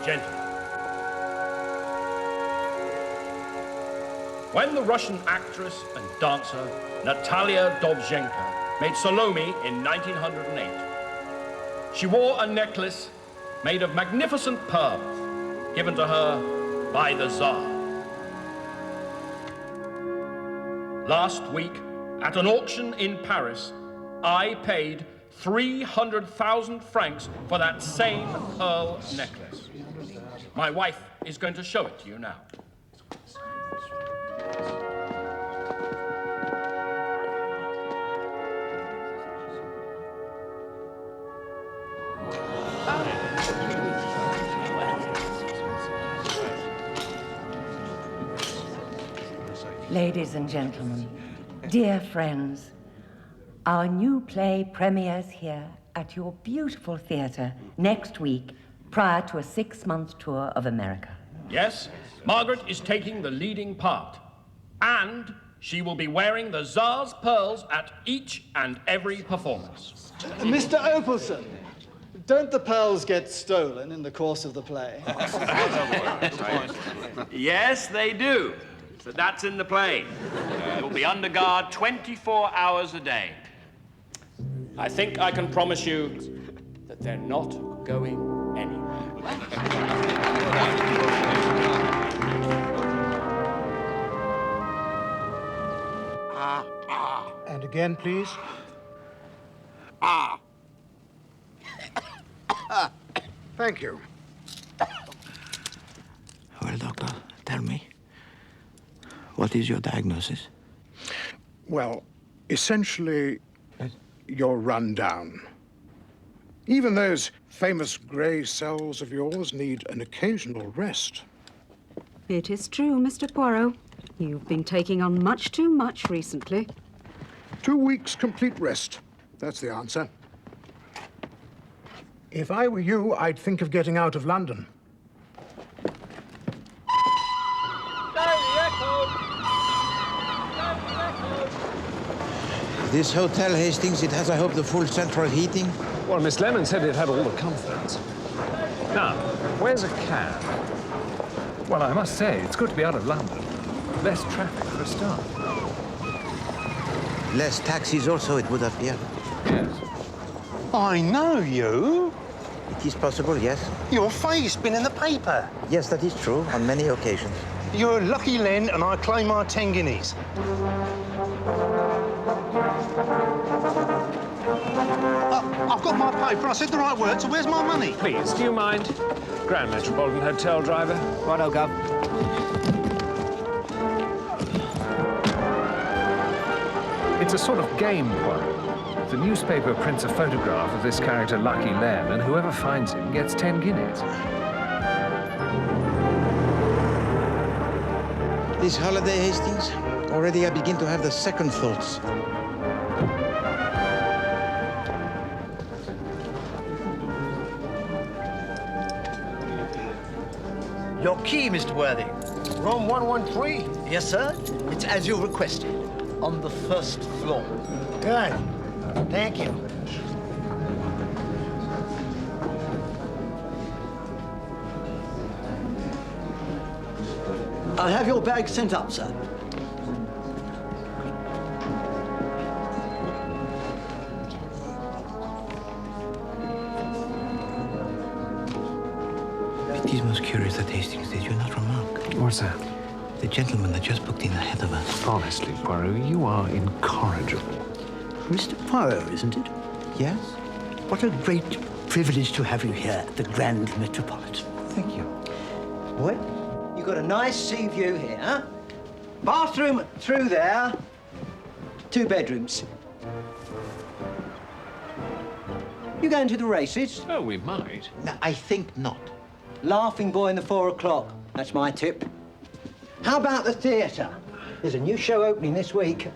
Gentlemen. When the Russian actress and dancer Natalia Dovzhenko made Salome in 1908, she wore a necklace made of magnificent pearls given to her by the Tsar. Last week, at an auction in Paris, I paid 300,000 francs for that same pearl necklace. My wife is going to show it to you now. Ladies and gentlemen, dear friends, our new play premieres here at your beautiful theatre next week prior to a 6-month tour of America. Yes, Margaret is taking the leading part, and she will be wearing the Tsar's pearls at each and every performance. Mr. Opelson, don't the pearls get stolen in the course of the play? Yes, they do. But that's in the play. It will be under guard 24 hours a day. I think I can promise you that they're not going anywhere. And again, please. Thank you. Well, doctor, tell me. What is your diagnosis? Well, essentially, you're run down. Even those famous grey cells of yours need an occasional rest. It is true, Mr. Poirot. You've been taking on much too much recently. 2 weeks complete rest. That's the answer. If I were you, I'd think of getting out of London. This hotel, Hastings, it has, I hope, the full central heating? Well, Miss Lemon said it had all the comforts. Now, where's a cab? Well, I must say, it's good to be out of London. Less traffic for a start. Less taxis also, it would appear. Yes. I know you. It is possible, yes. Your face been in the paper. Yes, that is true, on many occasions. You're Lucky Len, and I claim my 10 guineas. I've got my paper. I said the right word, so where's my money? Please, do you mind? Grand Metropolitan Hotel driver. Righto, Gov. It's a sort of game, Poirot. The newspaper prints a photograph of this character, Lucky Len, and whoever finds him gets 10 guineas. This holiday, Hastings, already I begin to have the second thoughts. Your key, Mr. Worthy. Room 113. Yes, sir. It's as you requested, on the first floor. Good. Thank you. I'll have your bag sent up, sir. It is most curious that Hastings did you not remark. What's that? The gentleman that just booked in ahead of us. Honestly, Poirot, you are incorrigible. Mr. Poirot, isn't it? Yes? What a great privilege to have you here at the Grand Metropolitan. Thank you. What? You've got a nice sea view here, huh? Bathroom through there. 2 bedrooms. You going to the races? Oh, we might. No, I think not. Laughing Boy in the 4 o'clock. That's my tip. How about the theatre? There's a new show opening this week.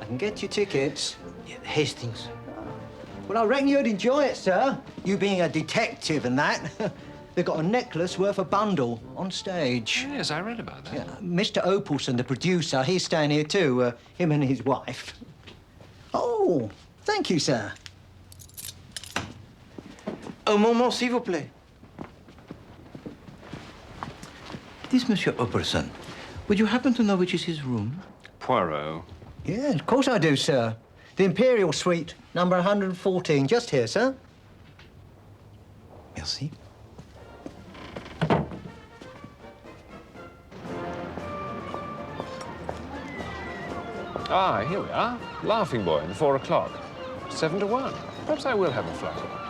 I can get you tickets. Yeah, Hastings. Well, I reckon you'd enjoy it, sir. You being a detective and that. They've got a necklace worth a bundle on stage. Yes, I read about that. Yeah, Mr. Opelson, the producer, he's staying here too, him and his wife. Oh, thank you, sir. Un moment, s'il vous plaît. This Monsieur Opperson, would you happen to know which is his room? Poirot. Yeah, of course I do, sir. The Imperial Suite, number 114, just here, sir. Merci. Ah, here we are. Laughing Boy in the 4 o'clock. 7 to 1. Perhaps I will have a flight.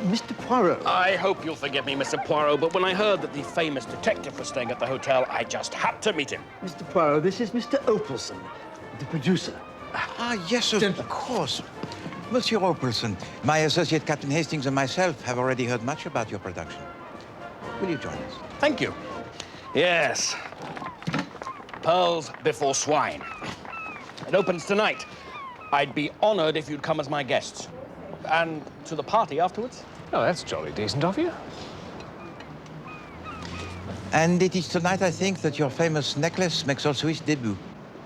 Mr. Poirot. I hope you'll forgive me, Mr. Poirot, but when I heard that the famous detective was staying at the hotel, I just had to meet him. Mr. Poirot, this is Mr. Opelson, the producer. Ah, yes, of course. Monsieur Opperson, my associate Captain Hastings and myself have already heard much about your production. Will you join us? Thank you. Yes. Pearls Before Swine. It opens tonight. I'd be honored if you'd come as my guests. And to the party afterwards. Oh, that's jolly decent of you. And it is tonight, I think, that your famous necklace makes also its debut.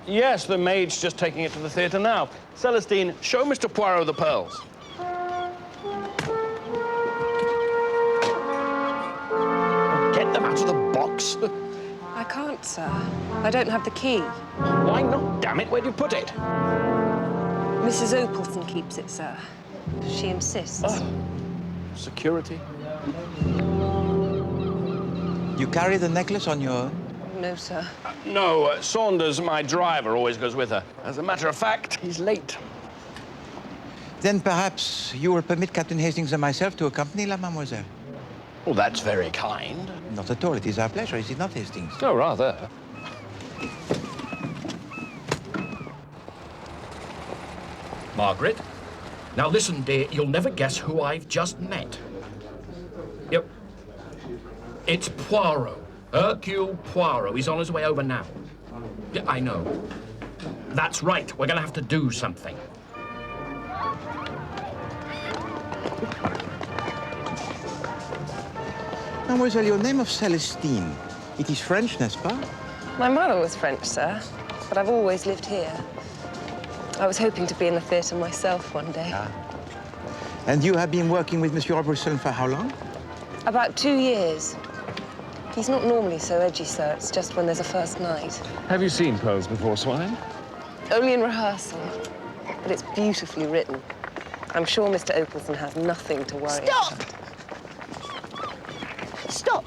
Yes, the maid's just taking it to the theatre now. Celestine, show Mr. Poirot the pearls. Get them out of the box. I can't, sir. I don't have the key. Why not, damn it? Where'd you put it? Mrs. Opelson keeps it, sir. She insists. Security? You carry the necklace on your own? No, sir. No, Saunders, my driver, always goes with her. As a matter of fact, he's late. Then perhaps you will permit Captain Hastings and myself to accompany la mademoiselle. Well, that's very kind. Not at all. It is our pleasure, is it not, Hastings? Oh, rather. Margaret? Now listen, dear, you'll never guess who I've just met. Yep. It's Poirot. Hercule Poirot. He's on his way over now. Yeah, I know. That's right. We're going to have to do something. Mademoiselle, your name of Celestine, it is French, n'est-ce pas? My mother was French, sir, but I've always lived here. I was hoping to be in the theatre myself one day. Ah. And you have been working with Monsieur Robertson for how long? About 2 years. He's not normally so edgy, sir. It's just when there's a first night. Have you seen Pearls Before Swine? Only in rehearsal, but it's beautifully written. I'm sure Mr. Opelson has nothing to worry about. Stop!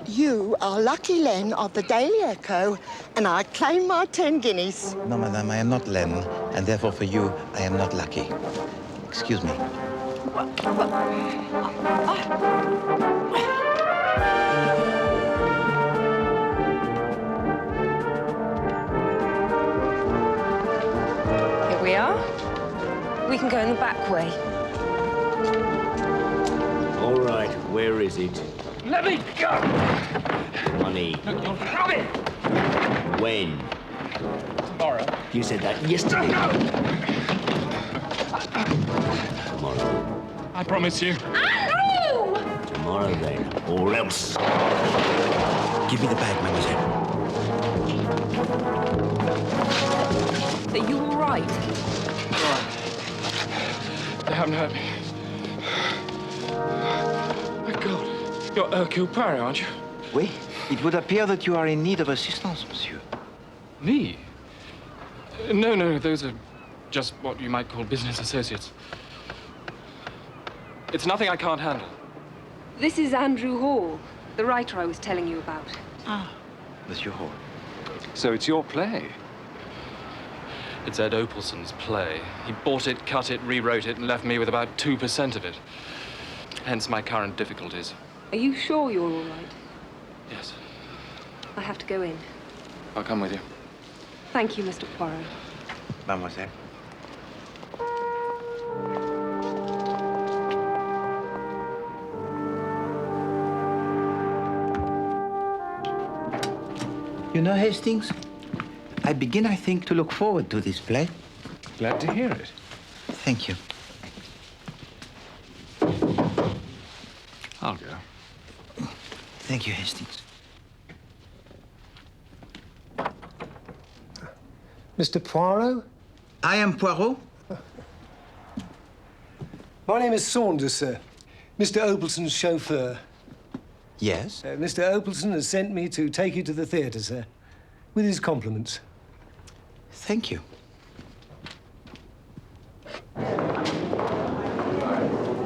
You are Lucky Len of the Daily Echo, and I claim my 10 guineas. No, madame, I am not Len, and therefore for you, I am not lucky. Excuse me. Here we are. We can go in the back way. All right, where is it? Let me go! Money. Look, you'll have it! When? Tomorrow. You said that yesterday. No! Tomorrow. I promise you. Tomorrow, then, or else. Give me the bag, mademoiselle. Are you all right? All right. They haven't hurt me. My God. You're Hercule Poirot, aren't you? Oui. It would appear that you are in need of assistance, monsieur. Me? No, those are just what you might call business associates. It's nothing I can't handle. This is Andrew Hall, the writer I was telling you about. Ah, Monsieur Hall. So it's your play? It's Ed Opelson's play. He bought it, cut it, rewrote it, and left me with about 2% of it. Hence my current difficulties. Are you sure you're all right? Yes. I have to go in. I'll come with you. Thank you, Mr. Poirot. Mademoiselle. You know, Hastings, I begin, I think, to look forward to this play. Glad to hear it. Thank you. I'll go. Thank you, Hastings. Mr. Poirot? I am Poirot. My name is Saunders, sir. Mr. Opalson's chauffeur. Yes? Mr. Opalson has sent me to take you to the theatre, sir. With his compliments. Thank you.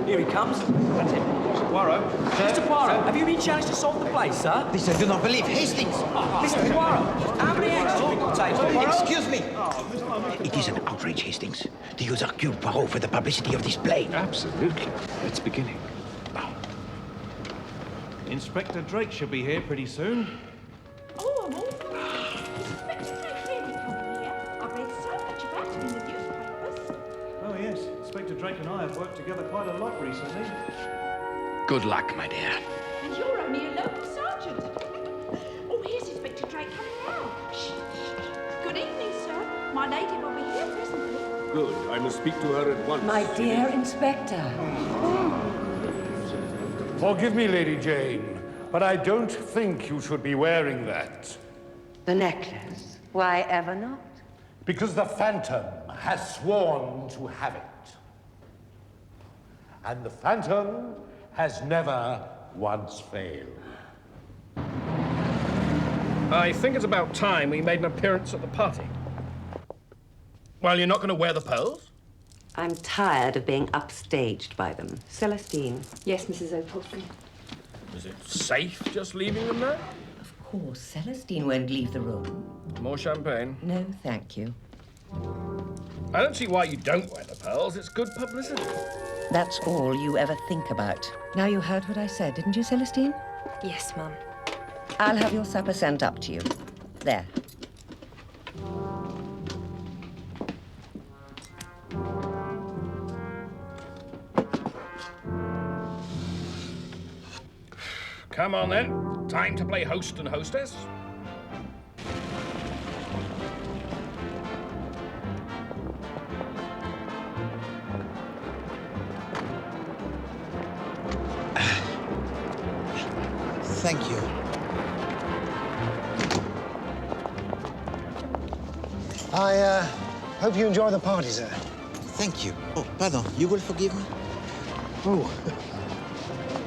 Here he comes. That's him. Mr. Poirot. Mr. Poirot, have you been challenged to solve the play, sir? This I do not believe. Hastings! Mr. Poirot, how many acts have you got taken? Excuse me! It is an outrage, Hastings, to use Hercule Poirot for the publicity of this play. Absolutely. It's beginning. Inspector Drake should be here pretty soon. Oh, I'm awful. Inspector Drake really come here. I've read so much about him in the newspapers. Oh, yes. Inspector Drake and I have worked together quite a lot recently. Good luck, my dear. And you're only a local sergeant. Oh, here's Inspector Drake coming now. Shh, shh. Good evening, sir. My lady will be here presently. Good. I must speak to her at once. My dear Inspector. Forgive me, Lady Jane, but I don't think you should be wearing that. The necklace? Why ever not? Because the Phantom has sworn to have it. And the Phantom has never once failed. I think it's about time we made an appearance at the party. Well, you're not going to wear the pearls? I'm tired of being upstaged by them. Celestine. Yes, Mrs. Opalson. Is it safe just leaving them there? Of course, Celestine won't leave the room. More champagne? No, thank you. I don't see why you don't wear the pearls. It's good publicity. That's all you ever think about. Now you heard what I said, didn't you, Celestine? Yes, Mum. I'll have your supper sent up to you. There. Come on, then. Time to play host and hostess. Thank you. I hope you enjoy the party, sir. Thank you. Oh, pardon. You will forgive me? Oh,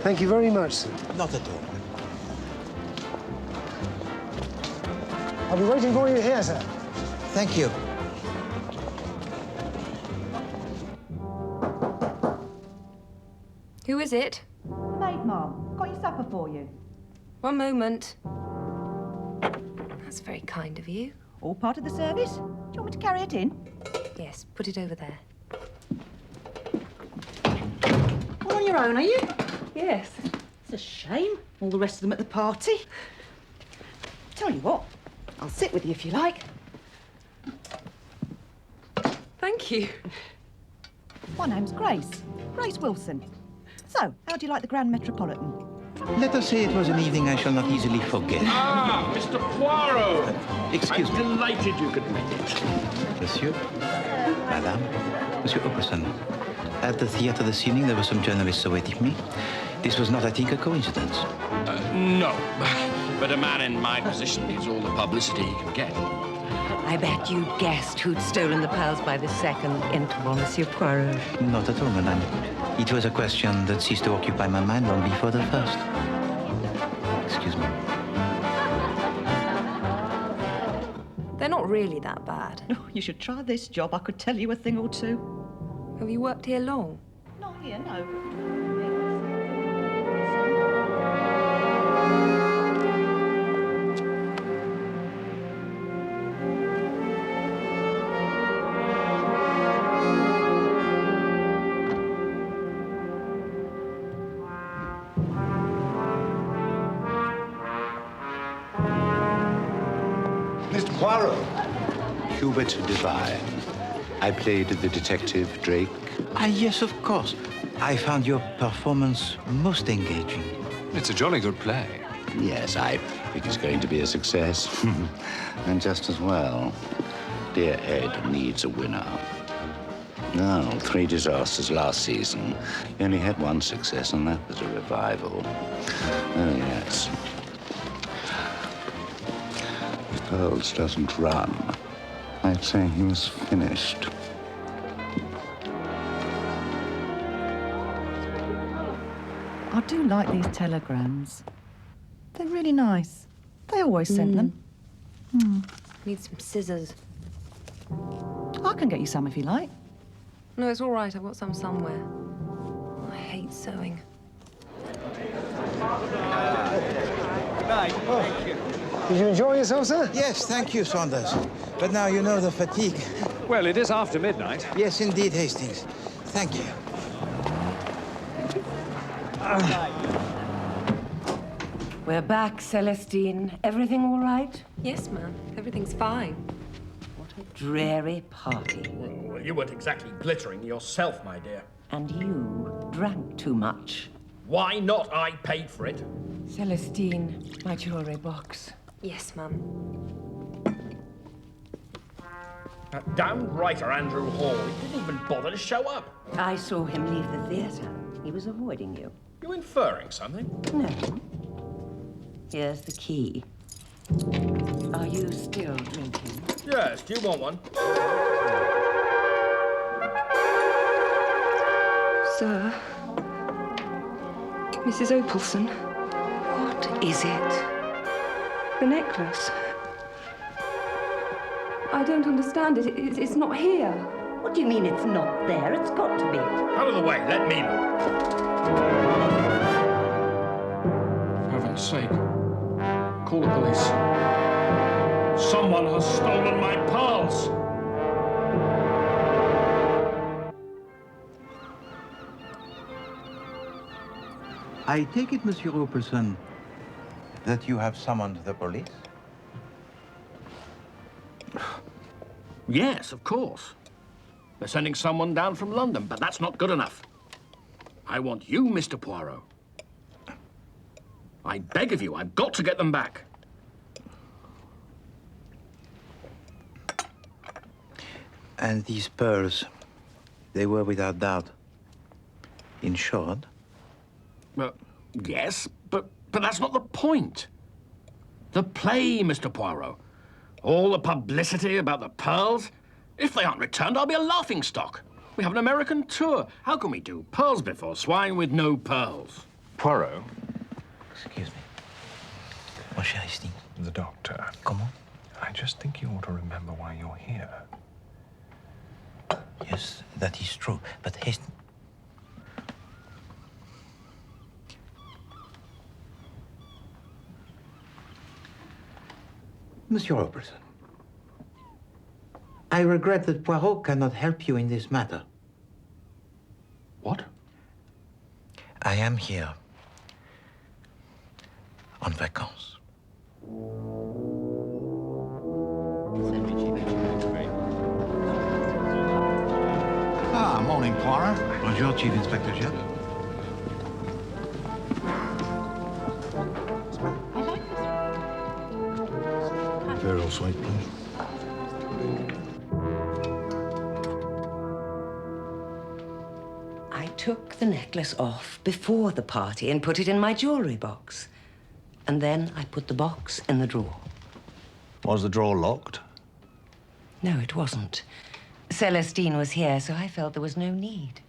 thank you very much, sir. Not at all. I'll be waiting for you here, sir. Thank you. Who is it? Maid, Mom. Got your supper for you. One moment. That's very kind of you. All part of the service? Do you want me to carry it in? Yes, put it over there. All on your own, are you? Yes. It's a shame. All the rest of them at the party. Tell you what, I'll sit with you if you like. Thank you. My name's Grace. Grace Wilson. So, how do you like the Grand Metropolitan? Let us say it was an evening I shall not easily forget. Ah, Mr. Poirot! Excuse me. I'm delighted you could make it. Monsieur, Madame, Monsieur Opalson. At the theatre this evening, there were some journalists awaiting me. This was not, I think, a coincidence. No, but a man in my position needs all the publicity he can get. I bet you guessed who'd stolen the pearls by the second interval, Monsieur Poirot. Not at all, madame. It was a question that ceased to occupy my mind long before the first. Excuse me. They're not really that bad. Oh, you should try this job. I could tell you a thing or two. Have you worked here long? Not here, no. Mr. Poirot. Hubert Devine. I played the detective Drake. Ah, yes, of course. I found your performance most engaging. It's a jolly good play. Yes, I think it's going to be a success. And just as well. Dear Ed needs a winner. No, 3 disasters last season. He only had 1 success, and that was a revival. Oh, yes. If Pearls doesn't run, I'd say he was finished. I do like these telegrams. They're really nice. They always sent them. Need some scissors. I can get you some if you like. No, it's all right. I've got some somewhere. I hate sewing. Did you enjoy yourself, sir? Yes, thank you, Saunders. But now you know the fatigue. Well, it is after midnight. Yes, indeed, Hastings. Thank you. We're back, Celestine. Everything all right? Yes, ma'am. Everything's fine. What a dreary party. Well, you weren't exactly glittering yourself, my dear. And you drank too much. Why not? I paid for it. Celestine, my jewelry box. Yes, ma'am. That damned writer, Andrew Hall, he didn't even bother to show up. I saw him leave the theatre. He was avoiding you. You inferring something? No. Here's the key. Are you still drinking? Yes, do you want one? Sir? Mrs. Opalson? What is it? The necklace. I don't understand it. It's not here. What do you mean it's not there? It's got to be. Out of the way, let me look. For heaven's sake, call the police. Someone has stolen my pearls. I take it, Monsieur Opalson, that you have summoned the police? Yes, of course. They're sending someone down from London, but that's not good enough. I want you, Mr. Poirot. I beg of you, I've got to get them back. And these pearls, they were without doubt insured? Yes, but that's not the point. The play, Mr. Poirot. All the publicity about the pearls. If they aren't returned, I'll be a laughingstock. We have an American tour. How can we do pearls before swine with no pearls? Poirot? Excuse me. Mon cher Hastings. The doctor. Comment? I just think you ought to remember why you're here. Yes, that is true. But Hastings... Monsieur Opalson, I regret that Poirot cannot help you in this matter. What? I am here on vacances. Ah, morning, Poirot. Bonjour, Chief Inspector Jeff. Imperial suite, please. I took the necklace off before the party and put it in my jewelry box. And then I put the box in the drawer. Was the drawer locked? No, it wasn't. Celestine was here, so I felt there was no need.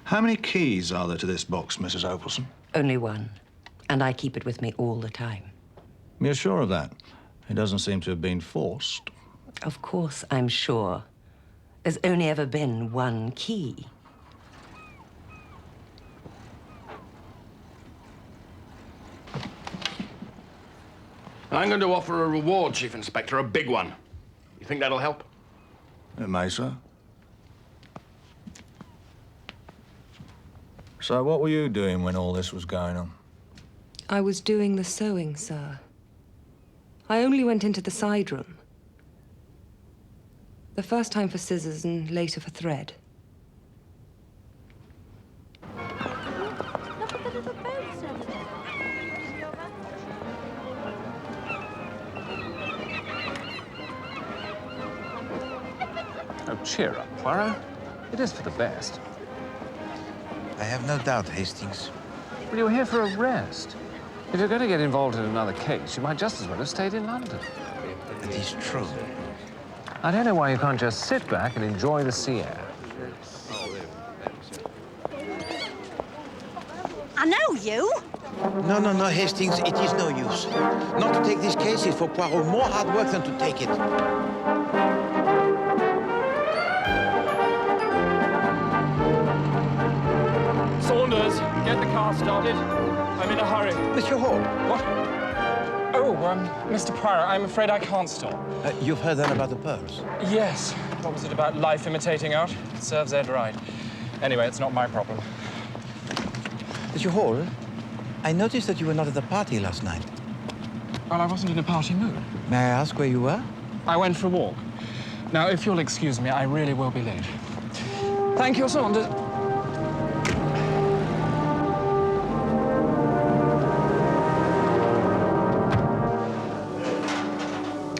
How many keys are there to this box, Mrs. Opalson? Only one. And I keep it with me all the time. You're sure of that? It doesn't seem to have been forced. Of course I'm sure. There's only ever been one key. I'm going to offer a reward, Chief Inspector, a big one. You think that'll help? It may, sir. So what were you doing when all this was going on? I was doing the sewing, sir. I only went into the side room. The first time for scissors and later for thread. Oh, cheer up, Poirot. It is for the best. I have no doubt, Hastings. Well, you're here for a rest. If you're going to get involved in another case, you might just as well have stayed in London. That is true. I don't know why you can't just sit back and enjoy the sea air. know you. No, no, no, Hastings, it is no use. Not to take this case is for Poirot more hard work than to take it. Saunders, get the car started. I'm in a hurry. Monsieur Hall. What? Oh, Mr. Poirot, I'm afraid I can't stop. You've heard then about the pearls? Yes. What was it about life imitating art? It serves Ed right. Anyway, it's not my problem. Monsieur Hall, I noticed that you were not at the party last night. Well, I wasn't in a party mood. May I ask where you were? I went for a walk. Now, if you'll excuse me, I really will be late. Thank you, Saunders.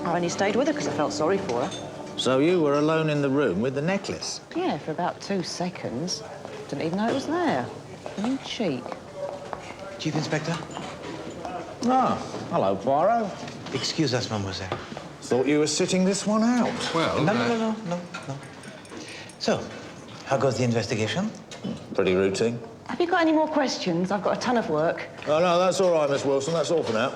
I only stayed with her because I felt sorry for her. So you were alone in the room with the necklace? Yeah, for about 2 seconds. Didn't even know it was there. You cheek. Chief Inspector? Ah, hello, Poirot. Excuse us, mademoiselle. Thought you were sitting this one out. Well, No. So, how goes the investigation? Pretty routine. Have you got any more questions? I've got a ton of work. Oh, no, that's all right, Miss Wilson. That's all for now.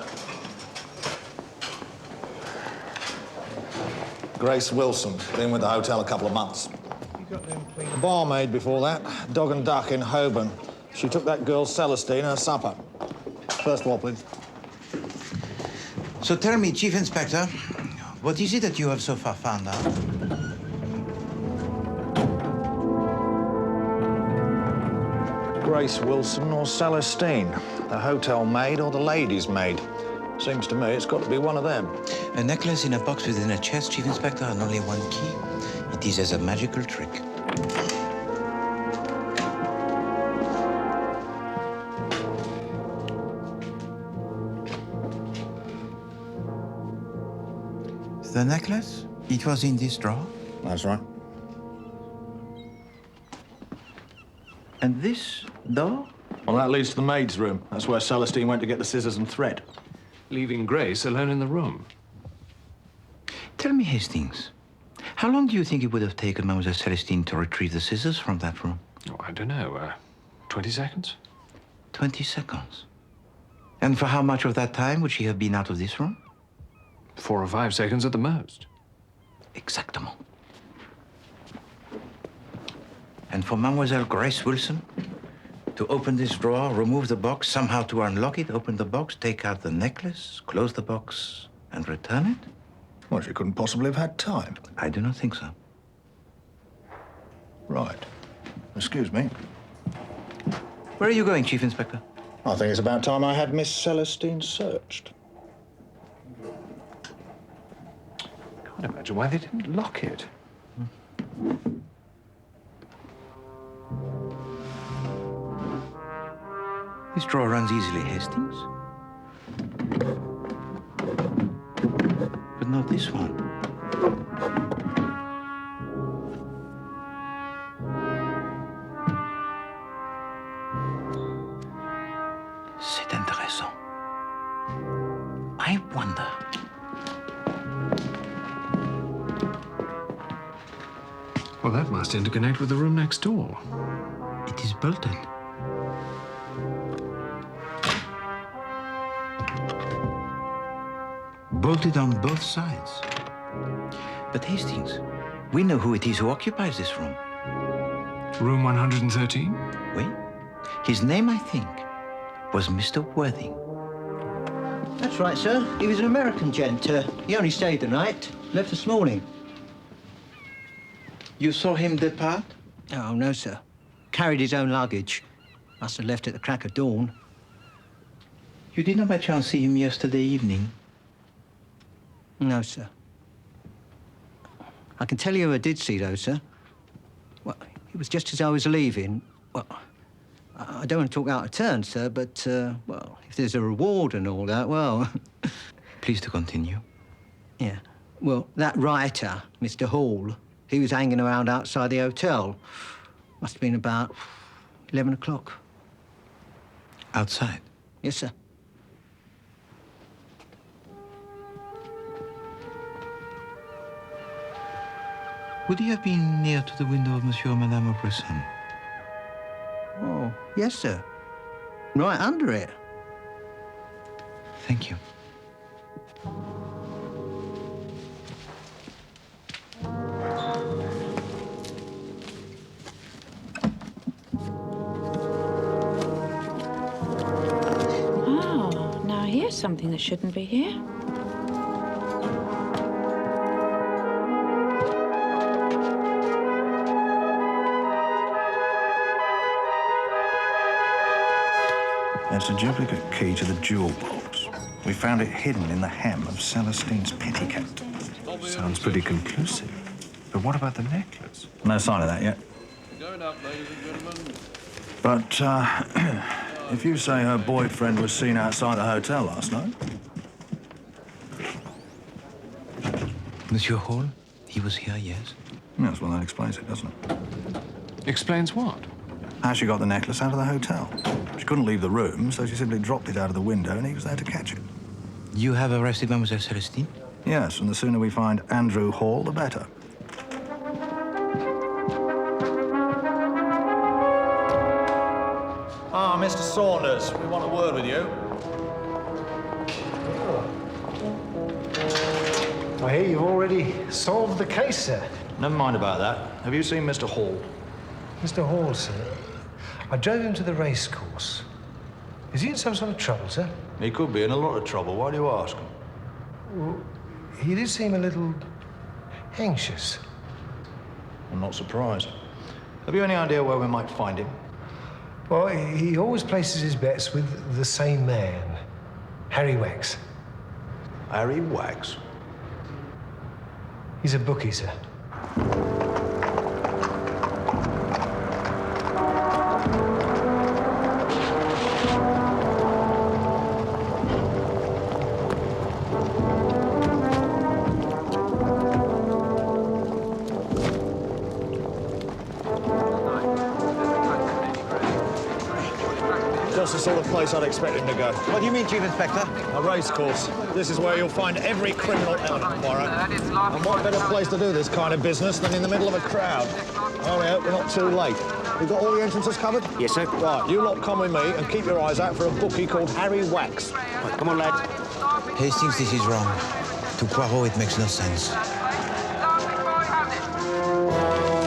Grace Wilson. Been with the hotel a couple of months. The barmaid before that, Dog and Duck in Holborn. She took that girl Celestine her supper. First wall, please. So tell me, Chief Inspector, what is it that you have so far found out? Grace Wilson or Celestine, the hotel maid or the lady's maid. Seems to me it's got to be one of them. A necklace in a box within a chest, Chief Inspector, and only one key. It is as a magical trick. The necklace? It was in this drawer? That's right. And this door? Well, that leads to the maid's room. That's where Celestine went to get the scissors and thread. Leaving Grace alone in the room. Tell me, Hastings, how long do you think it would have taken Mademoiselle Celestine to retrieve the scissors from that room? Oh, I don't know. 20 seconds? 20 seconds. And for how much of that time would she have been out of this room? 4 or 5 seconds at the most. Exactement. And for Mademoiselle Grace Wilson to open this drawer, remove the box, somehow to unlock it, open the box, take out the necklace, close the box, and return it? Well, she couldn't possibly have had time. I do not think so. Right. Excuse me. Where are you going, Chief Inspector? I think it's about time I had Miss Celestine searched. Can't imagine why they didn't lock it. This drawer runs easily, Hastings. But not this one. C'est intéressant. I wonder. Well, that must interconnect with the room next door. It is bolted. Bolted on both sides. But Hastings, we know who it is who occupies this room. Room 113? Oui. His name, I think, was Mr. Worthing. That's right, sir. He was an American gent. He only stayed the night. Left this morning. You saw him depart? Oh, no, sir. Carried his own luggage. Must have left at the crack of dawn. You did not by chance see him yesterday evening? No, sir. I can tell you who I did see, though, sir. Well, it was just as I was leaving. Well, I don't want to talk out of turn, sir, but, well, if there's a reward and all that, well... Please to continue. Yeah. Well, that writer, Mr. Hall, he was hanging around outside the hotel. Must have been about 11 o'clock. Outside? Yes, sir. Would he have been near to the window of Monsieur and Madame Bresson? Oh, yes, sir. Right under it. Thank you. Oh, now here's something that shouldn't be here. That's a duplicate key to the jewel box. We found it hidden in the hem of Celestine's petticoat. Sounds pretty conclusive. But what about the necklace? No sign of that yet. Going up, ladies and gentlemen. But if you say her boyfriend was seen outside the hotel last night. Monsieur Hall, he was here, yes? Yes, well, that explains it, doesn't it? Explains what? How she got the necklace out of the hotel. She couldn't leave the room, so she simply dropped it out of the window, and he was there to catch it. You have arrested Mademoiselle Celestine? Yes, and the sooner we find Andrew Hall, the better. Ah, Mr. Saunders, we want a word with you. I hear you've already solved the case, sir. Never mind about that. Have you seen Mr. Hall? Mr. Hall, sir. I drove him to the race course. Is he in some sort of trouble, sir? He could be in a lot of trouble. Why do you ask? Well, he did seem a little anxious. I'm not surprised. Have you any idea where we might find him? Well, he always places his bets with the same man, Harry Wax. Harry Wax? He's a bookie, sir. Just the sort of place I'd expect him to go. What do you mean, Chief Inspector? A racecourse. This is where you'll find every criminal element, Poirot. And what better place to do this kind of business than in the middle of a crowd? Oh, we hope we're not too late. We've got all the entrances covered? Yes, sir. Right, you lot come with me and keep your eyes out for a bookie called Harry Wax. Right, come on, lads. Hastings, this is wrong. To Poirot, it makes no sense.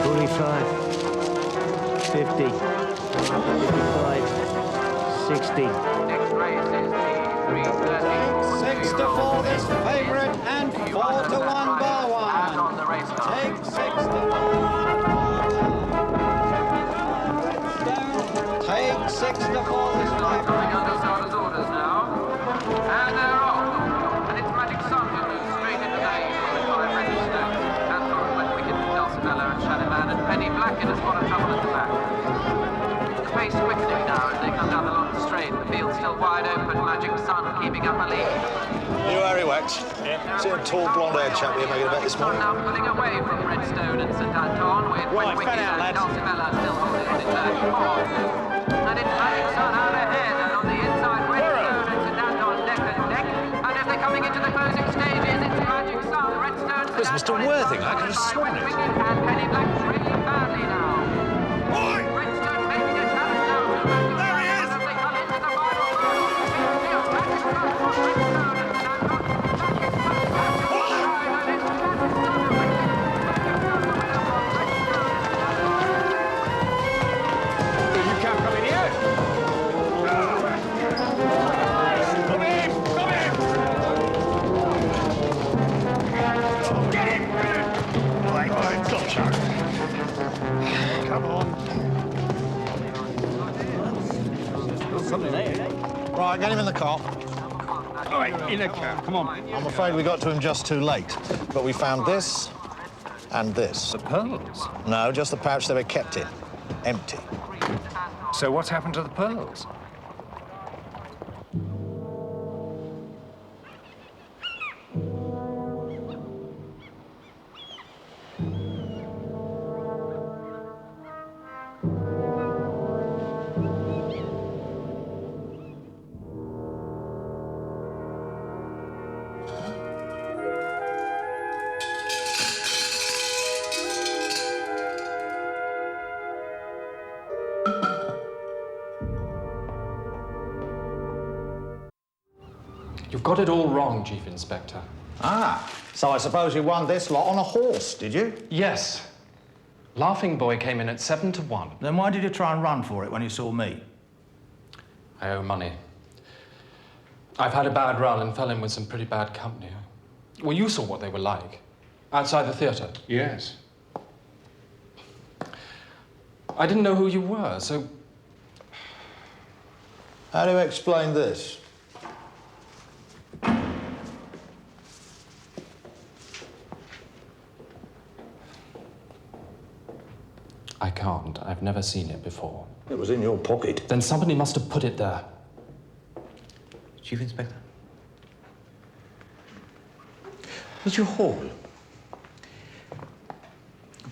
45, 50, 55, 60. Next race is the 3:30. 6 to 4 this favourite and 4 to 1 bar one. On the race car. Take 6 to 4. Take 6 to 4 this favourite. Coming under starters' orders now. And they're off. And it's Magic Sun who moves straight into the aim from the 5 Redstone. Anton Wicked, Dulcibella and Shadowman and Penny Black in a spot of trouble at the back. The pace quickening now as they come down the long straight. The field's still wide open. Magic Sun keeping up a lead. You Harry Wax? Yeah. See a tall blonde-haired chap we were making about this morning? Now pulling away from Redstone and St Anton with Wicked and Dulcibella still holding it in third spot. And it's Magic Sun out ahead and on the inside Redstone and St Anton neck and neck. And as they're coming into the closing stages, it's Magic Sun, Redstone, St There's Mr. Worthing. I could have sworn it. and Penny Black really badly now. Redstone making a challenge now to Magic Sun as they come into the final round. Magic Sun for Redstone and St Anton. You can't come in here. Come in! Come in! Get him! Right, gotcha. Come on. Something there. Right, get him in the car. All right, in the car. Come on. I'm afraid we got to him just too late. But we found this and this. The pearls? No, just the pouch they were kept in. Empty. So what's happened to the pearls? got it all wrong, Chief Inspector. Ah, so I suppose you won this lot on a horse, did you? Yes. Laughing Boy came in at 7 to 1. Then why did you try and run for it when you saw me? I owe money. I've had a bad run and fell in with some pretty bad company. Well, you saw what they were like. Outside the theatre. Yes. I didn't know who you were, so... How do you explain this? I can't. I've never seen it before. It was in your pocket. Then somebody must have put it there. Chief Inspector. Monsieur Hall,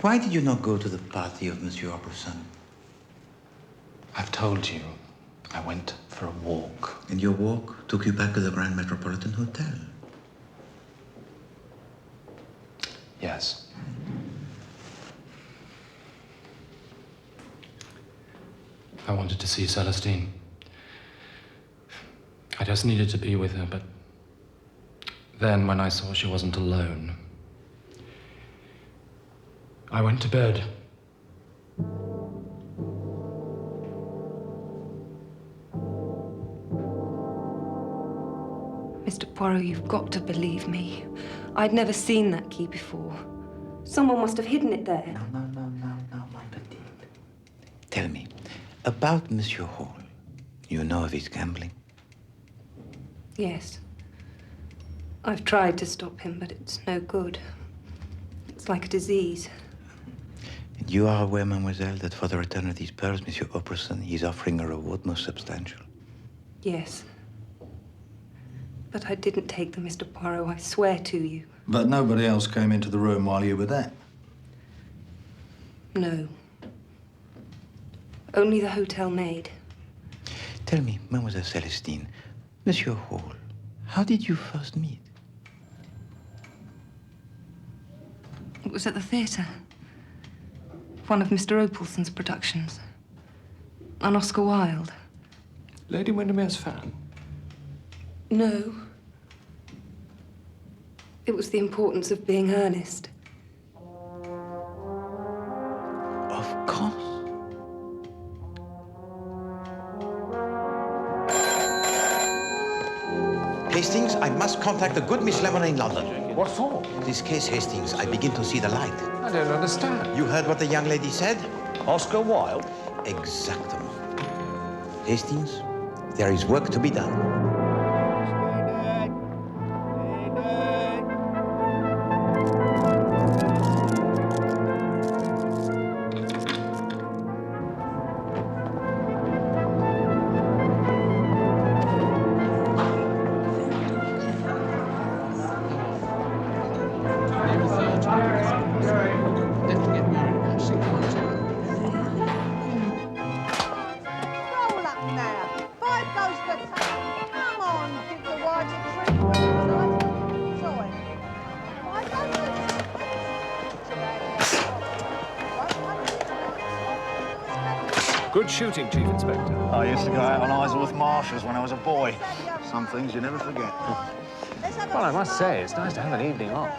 why did you not go to the party of Monsieur Robertson? I've told you. I went for a walk. And your walk took you back to the Grand Metropolitan Hotel? Yes. I wanted to see Celestine. I just needed to be with her, but then when I saw she wasn't alone, I went to bed. Mr. Poirot, you've got to believe me. I'd never seen that key before. Someone must have hidden it there. No, my petite. Tell me, about Monsieur Hall, you know of his gambling? Yes. I've tried to stop him, but it's no good. It's like a disease. And you are aware, mademoiselle, that for the return of these pearls, Monsieur Robertson, he's offering a reward most substantial? Yes. But I didn't take them, Mr. Poirot, I swear to you. But nobody else came into the room while you were there? No. Only the hotel maid. Tell me, Mademoiselle Celestine, Monsieur Hall, how did you first meet? It was at the theatre. One of Mr. Opalson's productions. On Oscar Wilde. Lady Windermere's fan? No. It was the importance of being earnest. Of course. Hastings, I must contact the good Miss Lemon in London. What for? This case, Hastings, I begin to see the light. I don't understand. You heard what the young lady said? Oscar Wilde? Exactement. Hastings, there is work to be done. Good shooting, Chief Inspector. I used to go out on Isleworth Marshes when I was a boy. Some things you never forget. Well, I must say, it's nice to have an evening off.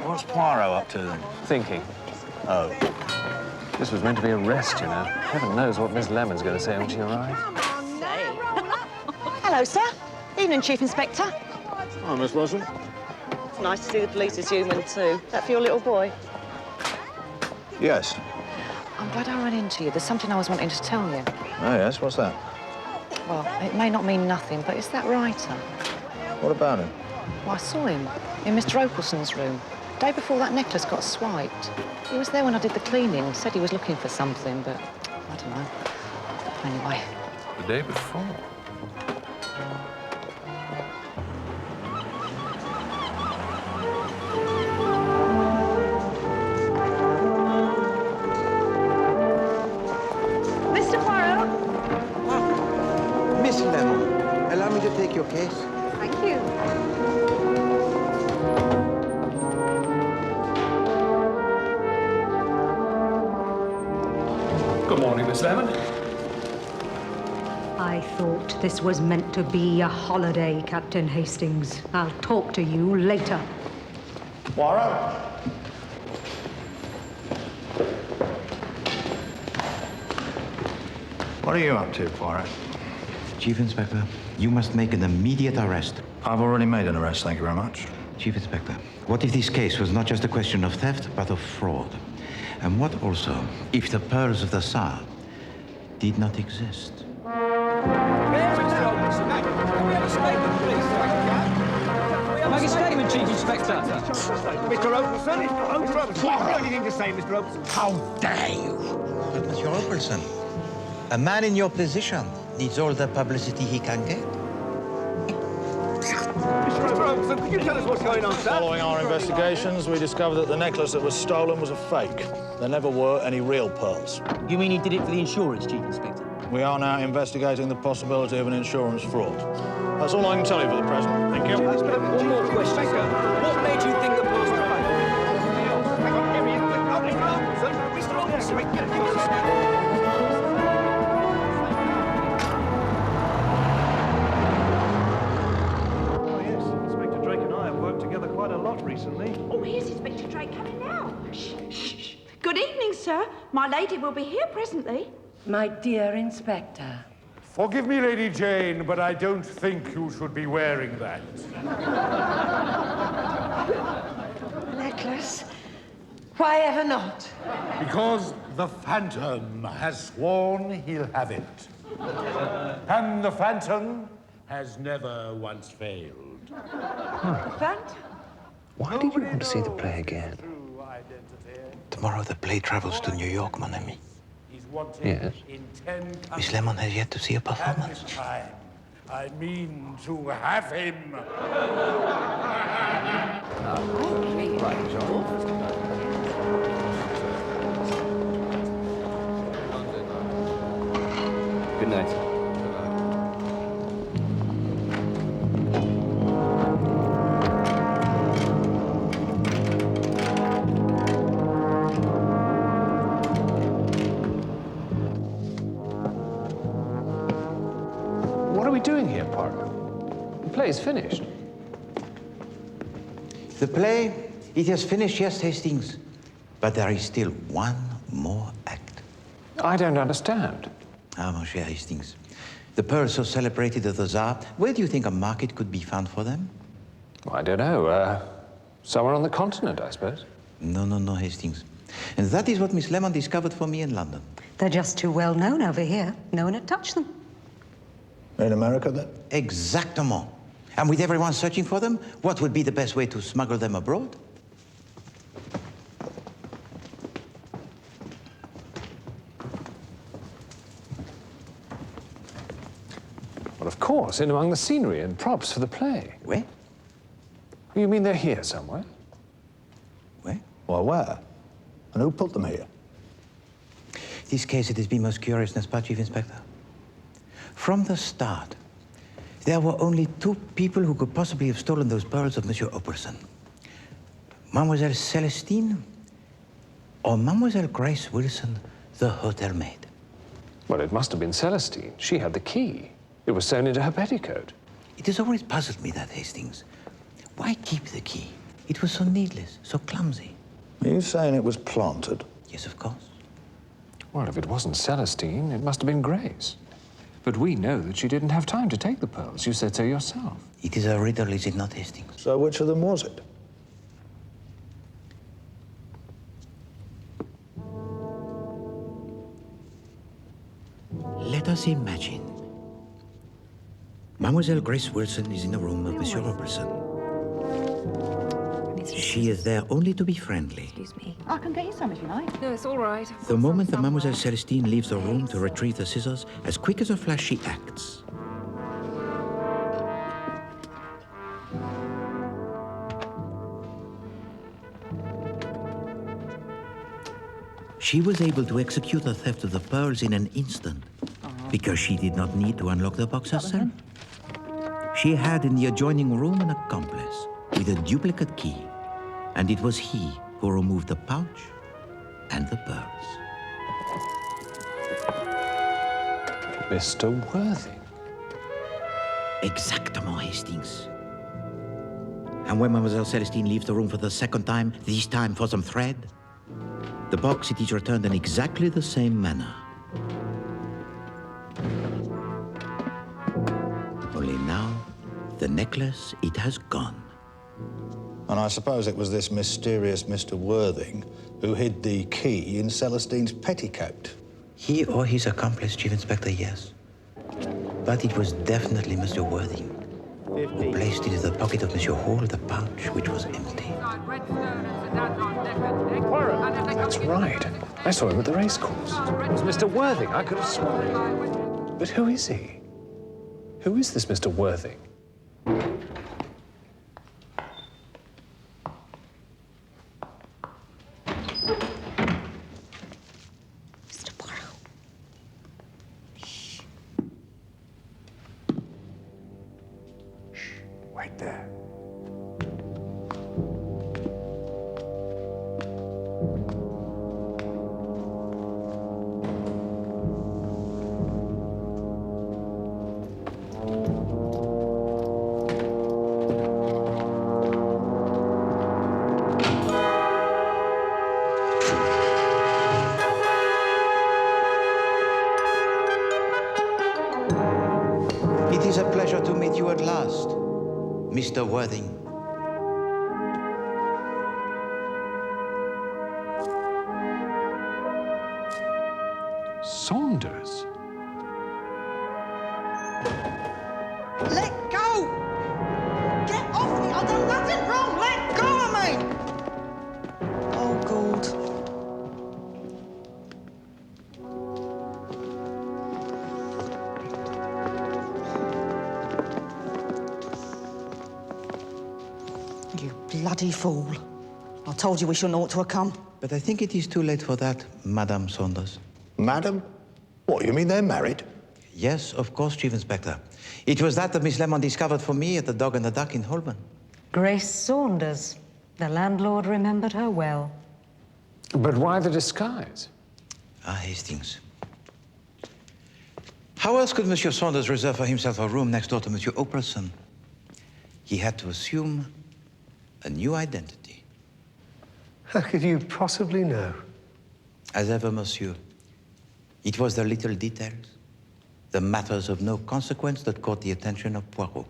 What's Poirot up to, then? Thinking. Oh. This was meant to be a rest, you know. Heaven knows what Miss Lemon's going to say when she arrives. Hello, sir. Evening, Chief Inspector. Hi, Miss Russell. It's nice to see the police is human, too. That for your little boy? Yes. I'm glad I ran into you. There's something I was wanting to tell you. Oh, yes? What's that? Well, it may not mean nothing, but it's that writer. What about him? Well, I saw him in Mr. Opalson's room. Day before that necklace got swiped. He was there when I did the cleaning. Said he was looking for something, but I don't know. Anyway. The day before? Mr. Poirot? Miss Lemon, allow me to take your case. Thank you. Good morning, Miss Lemon. I thought this was meant to be a holiday, Captain Hastings. I'll talk to you later. Poirot? What are you up to, Poirot? Chief Inspector, you must make an immediate arrest. I've already made an arrest, thank you very much. Chief Inspector, what if this case was not just a question of theft, but of fraud? And what also if the pearls of the Tsar did not exist? Make a statement, Chief Inspector. Mr. Opelson? Have you got anything to say, Mr. Opelson? How dare you! But Monsieur Opelson, a man in your position needs all the publicity he can get. Mr. Opelson, could you tell us what's going on, sir? Following our investigations, we discovered that the necklace that was stolen was a fake. There never were any real pearls. You mean he did it for the insurance, Chief Inspector? We are now investigating the possibility of an insurance fraud. That's all I can tell you for the present. Thank you. One more question, sir. What made you think the pearls were fake? Oh, yes. Inspector Drake and I have worked together quite a lot recently. Oh, here's Inspector Drake coming now. Shh, shh, shh. Good evening, sir. My lady will be here presently. My dear Inspector. Forgive me, Lady Jane, but I don't think you should be wearing that. Necklace? Why ever not? Because the Phantom has sworn he'll have it. And the Phantom has never once failed. Phantom? Why did you want to see the play again? Tomorrow the play travels to New York, mon ami. Yes. Miss Lemon has yet to see a performance. This time, I mean to have him. Good night. What are we doing here, Poirot? The play's finished. The play, it has finished, yes, Hastings. But there is still one more act. I don't understand. Ah, mon cher Hastings. The pearls so celebrated at the Tsar, where do you think a market could be found for them? I don't know. Somewhere on the continent, I suppose. No, Hastings. And that is what Miss Lemon discovered for me in London. They're just too well known over here. No one had touched them. In America, then? Exactement. And with everyone searching for them, what would be the best way to smuggle them abroad? Well, of course, in among the scenery and props for the play. Where? You mean they're here somewhere? Where? Well, where? And who put them here? This case, it has been most curious, n'est-ce pas, Chief Inspector? From the start, there were only two people who could possibly have stolen those pearls of Monsieur Opelson. Mademoiselle Celestine or Mademoiselle Grace Wilson, the hotel maid. Well, it must have been Celestine. She had the key. It was sewn into her petticoat. It has always puzzled me, that, Hastings. Why keep the key? It was so needless, so clumsy. Are you saying it was planted? Yes, of course. Well, if it wasn't Celestine, it must have been Grace. But we know that she didn't have time to take the pearls. You said so yourself. It is a riddle, is it not, Hastings? So which of them was it? Let us imagine. Mademoiselle Grace Wilson is in the room of Monsieur Opelson. She is there only to be friendly. Excuse me. I can get you some if you like. No, it's all right. The moment that Mademoiselle Celestine leaves the room to retrieve the scissors, as quick as a flash she acts. She was able to execute the theft of the pearls in an instant, because she did not need to unlock the box herself. She had in the adjoining room an accomplice with a duplicate key, and it was he who removed the pouch and the pearls. Mr. Worthing. Exactement, Hastings. And when Mademoiselle Celestine leaves the room for the second time, this time for some thread, the box it is returned in exactly the same manner. Only now, the necklace, it has gone. And I suppose it was this mysterious Mr. Worthing who hid the key in Celestine's petticoat. He or his accomplice, Chief Inspector, yes. But it was definitely Mr. Worthing who placed it in the pocket of Monsieur Hall, the pouch which was empty. That's right. I saw him at the racecourse. It was Mr. Worthing. I could have sworn. But who is he? Who is this Mr. Worthing? Mr. Poirot. Wait there. It is a pleasure to meet you at last, Mr. Worthing. Saunders? Let go! Get off me! I've done nothing wrong! Let go of me! Oh, God. You bloody fool. I told you we shouldn't ought to have come. But I think it is too late for that, Madame Saunders. Madam? What, you mean they're married? Yes, of course, Chief Inspector. It was that Miss Lemon discovered for me at the Dog and the Duck in Holborn. Grace Saunders. The landlord remembered her well. But why the disguise? Ah, Hastings. How else could Monsieur Saunders reserve for himself a room next door to Monsieur Opelson? He had to assume a new identity. How could you possibly know? As ever, monsieur, it was the little details, the matters of no consequence that caught the attention of Poirot.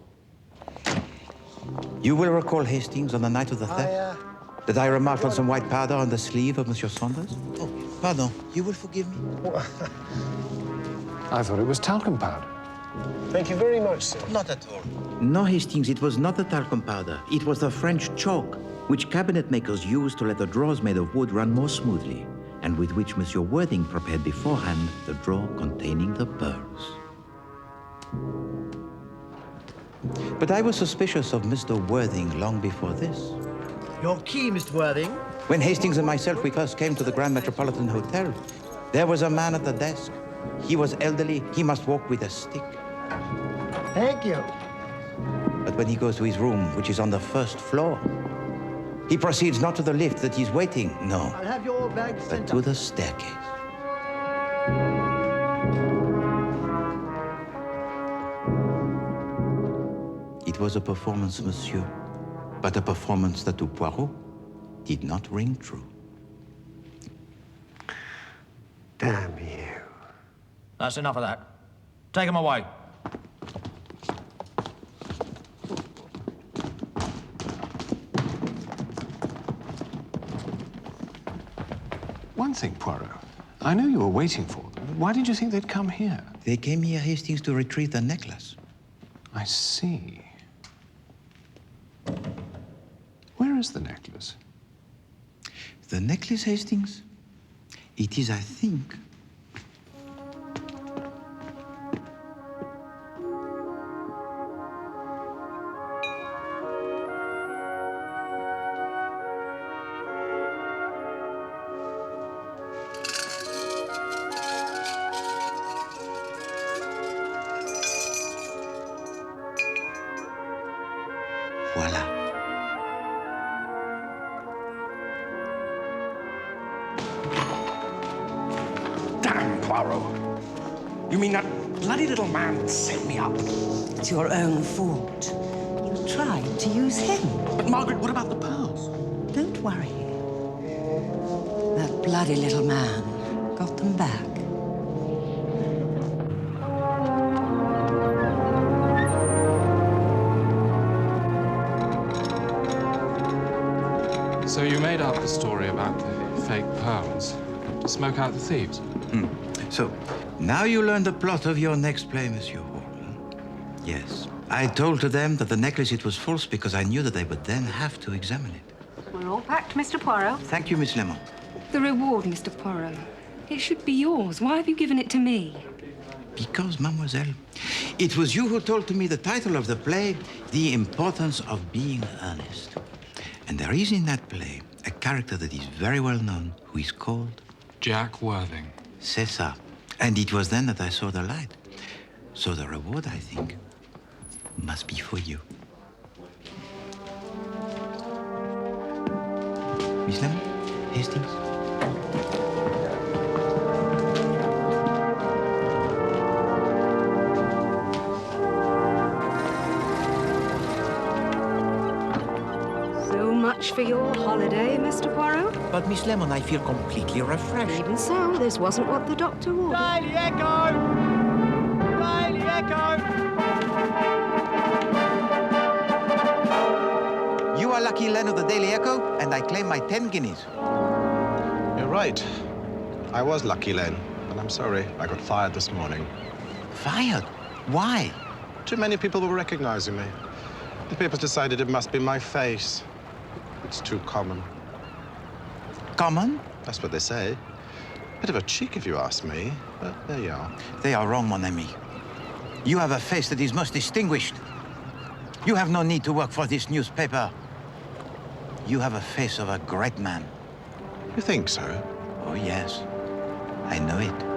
You will recall, Hastings, on the night of the theft, that I remarked on some white powder on the sleeve of Monsieur Saunders? Oh, pardon. You will forgive me? I thought it was talcum powder. Thank you very much, sir. Not at all. No, Hastings, it was not the talcum powder. It was the French chalk, which cabinet makers use to let the drawers made of wood run more smoothly, and with which Monsieur Worthing prepared beforehand the drawer containing the pearls. But I was suspicious of Mr. Worthing long before this. Your key, Mr. Worthing. When Hastings and myself, we first came to the Grand Metropolitan Hotel, there was a man at the desk. He was elderly. He must walk with a stick. Thank you. But when he goes to his room, which is on the first floor, he proceeds not to the lift that he's waiting, no, I'll have your bag but sent to up. the staircase. It was a performance, monsieur, but a performance that to Poirot did not ring true. Damn you. That's enough of that. Take him away. One thing, Poirot. I know you were waiting for them. Why did you think they'd come here? They came here, Hastings, to retrieve the necklace. I see. Where is the necklace? The necklace, Hastings? It is, I think, voilà. Damn, Poirot. You mean that bloody little man set me up? It's your own fault. You tried to use him. But, Margaret, what about the pearls? Don't worry. That bloody little man got them back. So you made up the story about the fake pearls to smoke out the thieves? So, now you learn the plot of your next play, Monsieur Hall. Yes. I told to them that the necklace, it was false because I knew that they would then have to examine it. We're all packed, Mr. Poirot. Thank you, Miss Lemon. The reward, Mr. Poirot. It should be yours. Why have you given it to me? Because, mademoiselle, it was you who told to me the title of the play, The Importance of Being Earnest. And there is in that play a character that is very well known, who is called... Jack Worthing. C'est ça. And it was then that I saw the light. So the reward, I think, must be for you. Miss Lemon, Hastings? So much for your holiday, Mr. Poirot. But, Miss Lemon, I feel completely refreshed. Even so, this wasn't what the doctor ordered. Daily Echo! Daily Echo! You are Lucky Len of the Daily Echo, and I claim my 10 guineas. You're right. I was Lucky Len, but I'm sorry. I got fired this morning. Fired? Why? Too many people were recognizing me. The papers decided it must be my face. It's too common. Common? That's what they say. Bit of a cheek, if you ask me, but there you are. They are wrong, mon ami. You have a face that is most distinguished. You have no need to work for this newspaper. You have a face of a great man. You think so? Oh, yes. I know it.